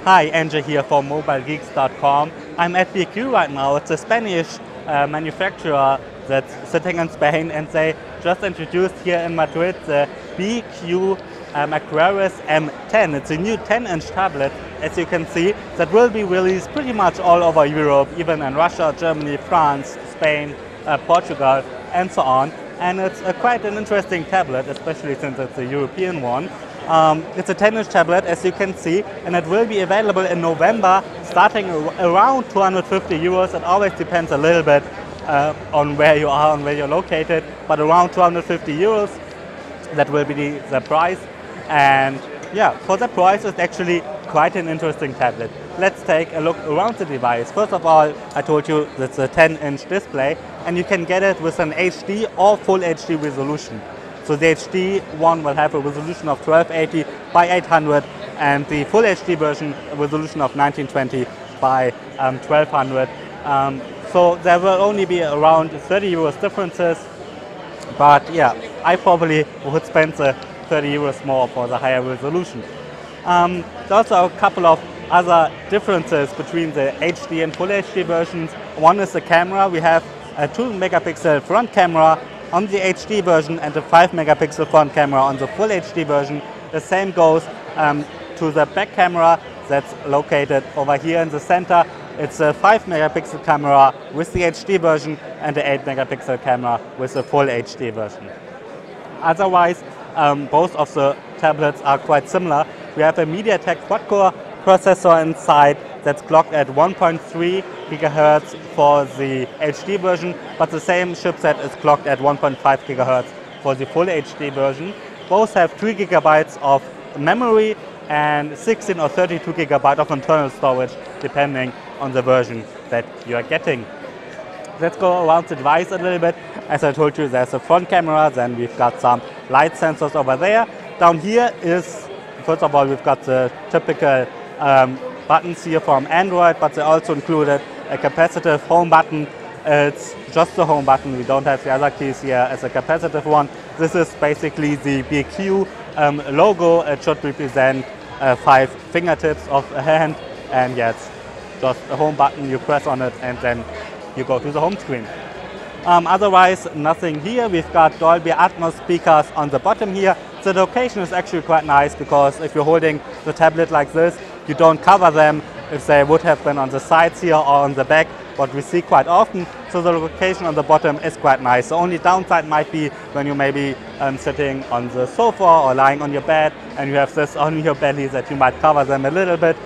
Hi, Andrew here from MobileGeeks.com. I'm at BQ right now. It's a Spanish manufacturer that's sitting in Spain, and they just introduced here in Madrid the BQ Aquaris M10. It's a new 10-inch tablet, as you can see, that will be released pretty much all over Europe, even in Russia, Germany, France, Spain, Portugal, and so on. And it's quite an interesting tablet, especially since it's a European one. It's a 10-inch tablet, as you can see, and it will be available in November, starting around 250 euros. It always depends a little bit on where you are and where you're located, but around 250 euros, that will be the price. And yeah, for the price, it's actually quite an interesting tablet. Let's take a look around the device. First of all, I told you it's a 10-inch display, and you can get it with an HD or full HD resolution. So the HD one will have a resolution of 1280 by 800, and the full HD version a resolution of 1920 by 1200. So there will only be around 30 euros differences, but yeah, I probably would spend the 30 euros more for the higher resolution. There's also a couple of other differences between the HD and full HD versions. One is the camera. We have a 2-megapixel front camera on the HD version and a 5-megapixel front camera on the full HD version. The same goes to the back camera that's located over here in the center. It's a 5-megapixel camera with the HD version and the 8-megapixel camera with the full HD version. Otherwise, both of the tablets are quite similar. We have a MediaTek QuadCore processor inside that's clocked at 1.3 gigahertz for the HD version, but the same chipset is clocked at 1.5 gigahertz for the full HD version. Both have 3 gigabytes of memory and 16 or 32 gigabytes of internal storage, depending on the version that you are getting. Let's go around the device a little bit. As I told you, there's a front camera, then we've got some light sensors over there. Down here is, first of all, we've got the typical buttons here from Android, but they also included a capacitive home button. It's just the home button. We don't have the other keys here as a capacitive one. This is basically the BQ logo. It should represent 5 fingertips of a hand, and yeah, it's just a home button. You press on it and then you go to the home screen. Otherwise, nothing here. We've got Dolby Atmos speakers on the bottom here. The location is actually quite nice, because if you're holding the tablet like this, you don't cover them if they would have been on the sides here or on the back, what we see quite often. So the location on the bottom is quite nice. The only downside might be when you may be sitting on the sofa or lying on your bed and you have this on your belly, that you might cover them a little bit.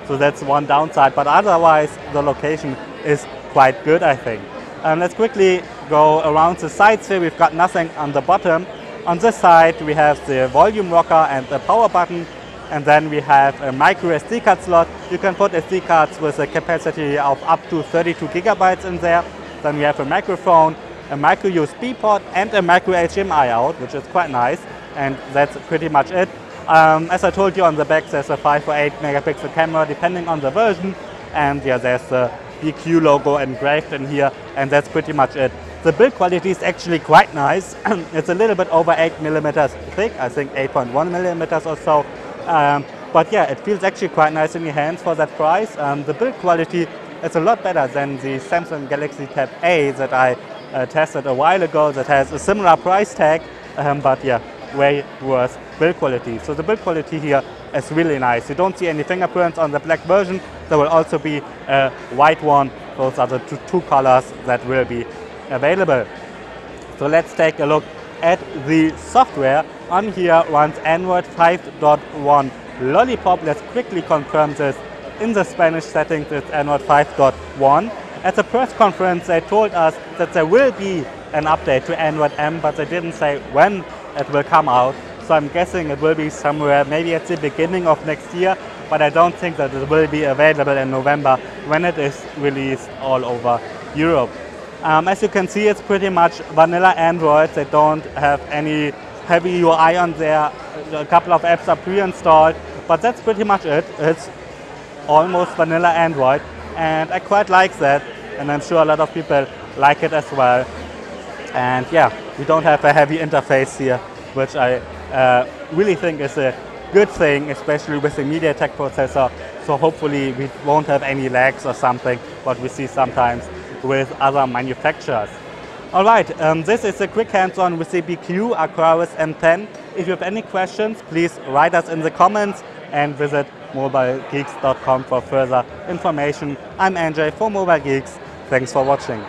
So that's one downside, but otherwise the location is quite good, I think. Let's quickly go around the sides here. We've got nothing on the bottom. On this side we have the volume rocker and the power button, and then we have a micro SD card slot. You can put SD cards with a capacity of up to 32 gigabytes in there. Then we have a microphone, a micro USB port, and a micro HDMI out, which is quite nice, and that's pretty much it. As I told you, on the back there's a 5 or 8 megapixel camera depending on the version, and yeah, there's the BQ logo engraved in here, and that's pretty much it. The build quality is actually quite nice. It's a little bit over 8 millimeters thick, I think 8.1 millimeters or so. But yeah, it feels actually quite nice in your hands for that price. The build quality is a lot better than the Samsung Galaxy Tab A that I tested a while ago, that has a similar price tag, but yeah, way worse build quality. So the build quality here is really nice. You don't see any fingerprints on the black version. There will also be a white one. Those are the two colors that will be available. So let's take a look at the software. On here runs Android 5.1 Lollipop. Let's quickly confirm this in the Spanish settings. It's Android 5.1. At the press conference they told us that there will be an update to Android M, but they didn't say when it will come out. So I'm guessing it will be somewhere maybe at the beginning of next year, but I don't think that it will be available in November when it is released all over Europe. As you can see, it's pretty much vanilla Android. They don't have any heavy UI on there. A couple of apps are pre-installed, but that's pretty much it. It's almost vanilla Android, and I quite like that, and I'm sure a lot of people like it as well. And yeah, we don't have a heavy interface here, which I really think is a good thing, especially with the MediaTek processor. So hopefully we won't have any lags or something, what we see sometimes with other manufacturers. All right, this is a quick hands-on with the BQ Aquaris M10. If you have any questions, please write us in the comments and visit mobilegeeks.com for further information. I'm Andrzej for Mobile Geeks. Thanks for watching.